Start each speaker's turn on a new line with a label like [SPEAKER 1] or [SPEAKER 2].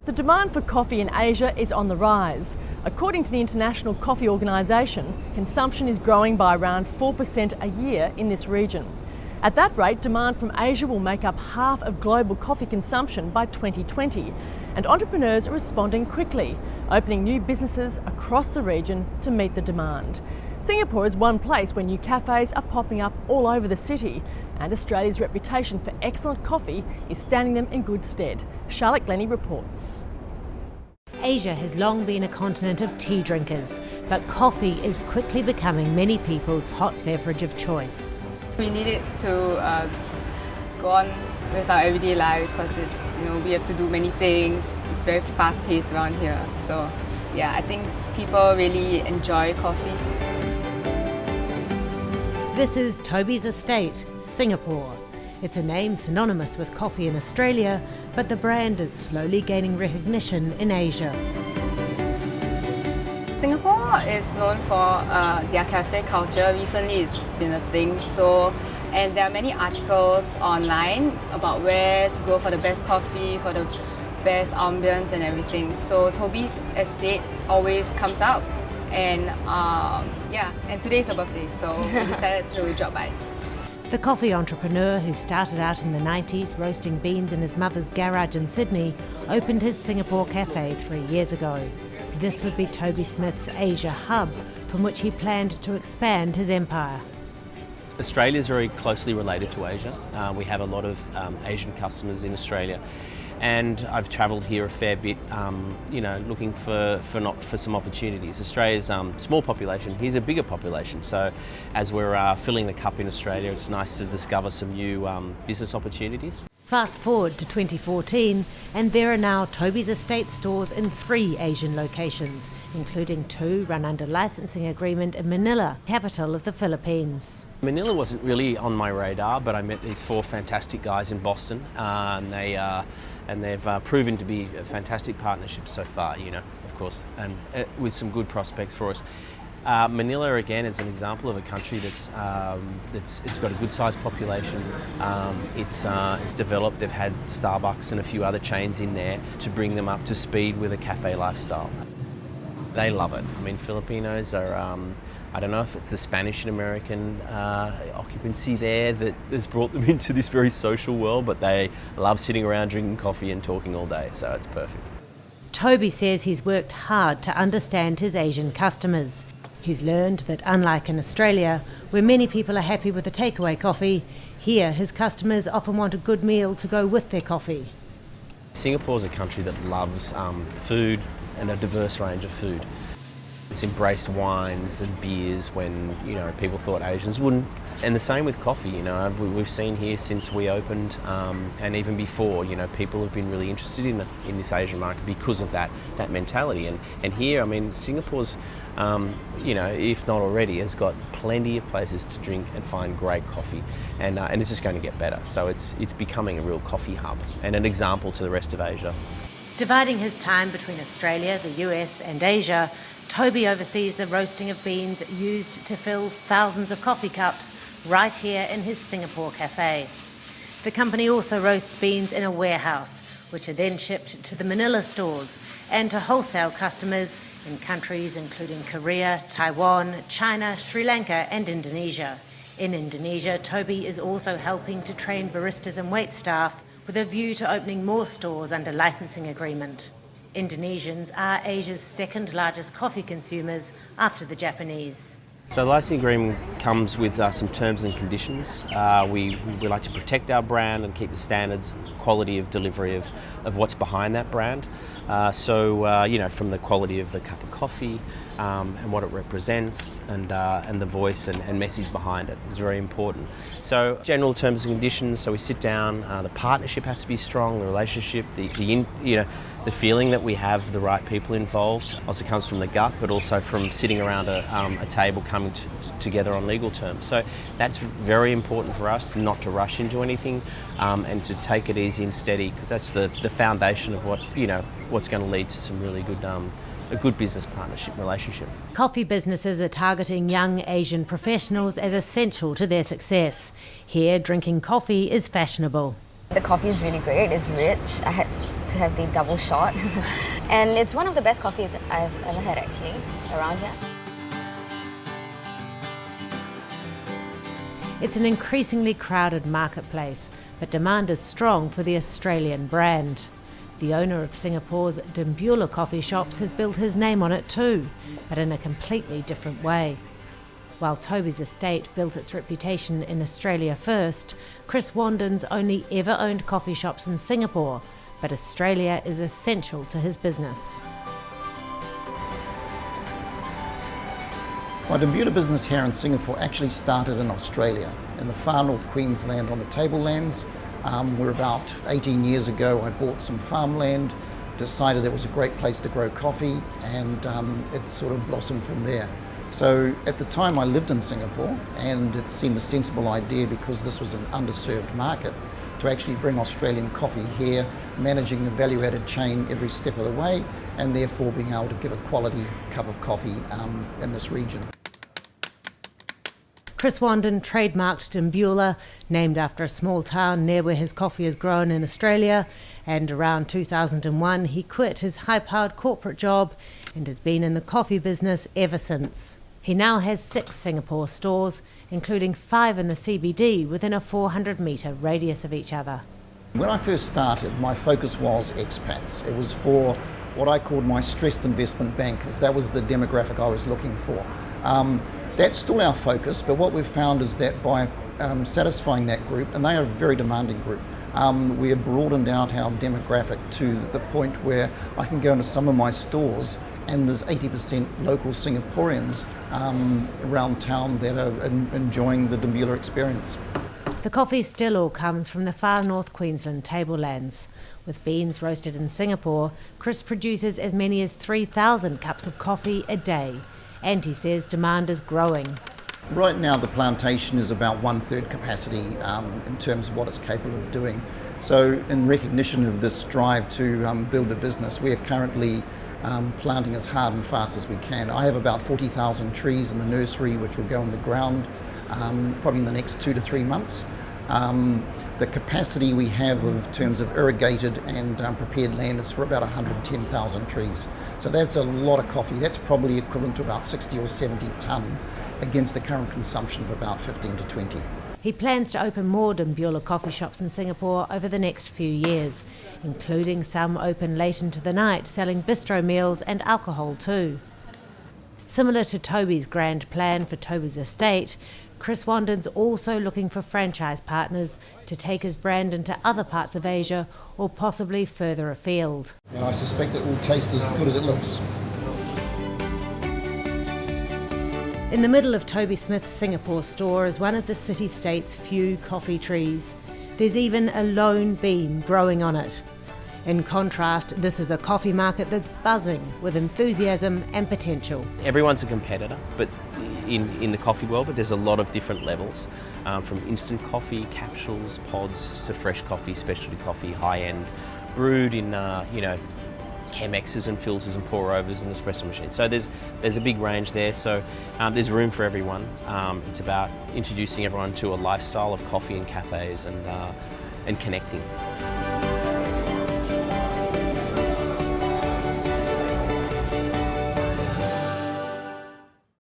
[SPEAKER 1] The demand for coffee in Asia is on the rise. According to the International Coffee Organisation, consumption is growing by around 4% a year in this region. At that rate, demand from Asia will make up half of global coffee consumption by 2020, and entrepreneurs are responding quickly, opening new businesses across the region to meet the demand. Singapore is one place where new cafes are popping up all over the city, and Australia's reputation for excellent coffee is standing them in good stead. Charlotte Glennie reports.
[SPEAKER 2] Asia has long been a continent of tea drinkers, but coffee is quickly becoming many people's hot beverage of choice.
[SPEAKER 3] We need it to go on with our everyday lives because we have to do many things. It's very fast-paced around here. So yeah, I think people really enjoy coffee.
[SPEAKER 2] This is Toby's Estate, Singapore. It's a name synonymous with coffee in Australia, but the brand is slowly gaining recognition in Asia.
[SPEAKER 3] Singapore is known for their cafe culture. Recently it's been a thing, and there are many articles online about where to go for the best coffee, for the best ambience and everything. So Toby's Estate always comes up, and today's her birthday, so we decided to drop by.
[SPEAKER 2] The coffee entrepreneur, who started out in the 90s roasting beans in his mother's garage in Sydney, opened his Singapore cafe 3 years ago. This would be Toby Smith's Asia hub, from which he planned to expand his empire.
[SPEAKER 4] Australia is very closely related to Asia. We have a lot of Asian customers in Australia, and I've travelled here a fair bit, looking for some opportunities. Australia's small population, here's a bigger population. So as we're filling the cup in Australia, it's nice to discover some new business opportunities.
[SPEAKER 2] Fast forward to 2014, and there are now Toby's Estate stores in 3 Asian locations, including 2 run under licensing agreement in Manila, capital of the Philippines.
[SPEAKER 4] Manila wasn't really on my radar, but I met these 4 fantastic guys in Boston, and they've proven to be a fantastic partnership so far, of course, and with some good prospects for us. Manila again is an example of a country it's got a good sized population. It's developed. They've had Starbucks and a few other chains in there to bring them up to speed with a cafe lifestyle. They love it. I mean, Filipinos are. I don't know if it's the Spanish and American occupancy there that has brought them into this very social world, but they love sitting around drinking coffee and talking all day, so it's perfect.
[SPEAKER 2] Toby says he's worked hard to understand his Asian customers. He's learned that unlike in Australia, where many people are happy with a takeaway coffee, here his customers often want a good meal to go with their coffee.
[SPEAKER 4] Singapore's a country that loves food and a diverse range of food. It's embraced wines and beers when people thought Asians wouldn't, and the same with coffee. We've seen here since we opened, and even before, people have been really interested in this Asian market because of that mentality. And here, I mean, Singapore's, if not already, has got plenty of places to drink and find great coffee, and it's just going to get better. So it's becoming a real coffee hub and an example to the rest of Asia.
[SPEAKER 2] Dividing his time between Australia, the US and Asia, Toby oversees the roasting of beans used to fill thousands of coffee cups right here in his Singapore cafe. The company also roasts beans in a warehouse, which are then shipped to the Manila stores and to wholesale customers in countries including Korea, Taiwan, China, Sri Lanka and Indonesia. In Indonesia, Toby is also helping to train baristas and wait staff with a view to opening more stores under licensing agreement. Indonesians are Asia's second largest coffee consumers after the Japanese.
[SPEAKER 4] So the licensing agreement comes with some terms and conditions. We like to protect our brand and keep the standards, quality of delivery of what's behind that brand. From the quality of the cup of coffee and what it represents, and the voice and message behind it is very important. So general terms and conditions. So we sit down. The partnership has to be strong. The relationship, the feeling that we have the right people involved also comes from the gut, but also from sitting around a table coming together on legal terms. So that's very important for us, not to rush into anything, and to take it easy and steady, because that's the foundation of what's going to lead to some really good a good business partnership relationship.
[SPEAKER 2] Coffee businesses are targeting young Asian professionals as essential to their success. Here, drinking coffee is fashionable.
[SPEAKER 5] The coffee is really great, it's rich. I had to have the double shot. And it's one of the best coffees I've ever had actually, around here.
[SPEAKER 2] It's an increasingly crowded marketplace, but demand is strong for the Australian brand. The owner of Singapore's Dimbula coffee shops has built his name on it too, but in a completely different way. While Toby's estate built its reputation in Australia first, Chris Wandon's only ever owned coffee shops in Singapore, but Australia is essential to his business.
[SPEAKER 6] My Dimbula business here in Singapore actually started in Australia, in the far north Queensland on the tablelands. Where about 18 years ago I bought some farmland, decided it was a great place to grow coffee, and it sort of blossomed from there. So at the time I lived in Singapore, and it seemed a sensible idea because this was an underserved market to actually bring Australian coffee here, managing the value-added chain every step of the way, and therefore being able to give a quality cup of coffee in this region.
[SPEAKER 2] Chris Wandon trademarked Dimbula, named after a small town near where his coffee is grown in Australia, and around 2001 he quit his high-powered corporate job and has been in the coffee business ever since. He now has 6 Singapore stores, including 5 in the CBD within a 400-metre radius of each other.
[SPEAKER 6] When I first started, my focus was expats. It was for what I called my stressed investment bankers. That was the demographic I was looking for. That's still our focus, but what we've found is that by satisfying that group, and they are a very demanding group, we have broadened out our demographic to the point where I can go into some of my stores and there's 80% local Singaporeans around town that are enjoying the Dimbula experience.
[SPEAKER 2] The coffee still all comes from the far north Queensland tablelands. With beans roasted in Singapore, Chris produces as many as 3,000 cups of coffee a day. And he says demand is growing.
[SPEAKER 6] Right now the plantation is about 1/3 capacity in terms of what it's capable of doing. So in recognition of this drive to build a business, we are currently planting as hard and fast as we can. I have about 40,000 trees in the nursery which will go in the ground probably in the next 2 to 3 months. The capacity we have in terms of irrigated and prepared land is for about 110,000 trees. So that's a lot of coffee. That's probably equivalent to about 60 or 70 tonne against the current consumption of about 15 to 20.
[SPEAKER 2] He plans to open more Dimbula coffee shops in Singapore over the next few years, including some open late into the night, selling bistro meals and alcohol too. Similar to Toby's grand plan for Toby's estate, Chris Wandon's also looking for franchise partners to take his brand into other parts of Asia or possibly further afield.
[SPEAKER 6] And I suspect it will taste as good as it looks.
[SPEAKER 2] In the middle of Toby Smith's Singapore store is one of the city-state's few coffee trees. There's even a lone bean growing on it. In contrast, this is a coffee market that's buzzing with enthusiasm and potential.
[SPEAKER 4] Everyone's a competitor, but in the coffee world, but there's a lot of different levels, from instant coffee, capsules, pods, to fresh coffee, specialty coffee, high-end, brewed in Chemexes and filters and pour-overs and espresso machines. So there's a big range there, so there's room for everyone. It's about introducing everyone to a lifestyle of coffee and cafes and connecting.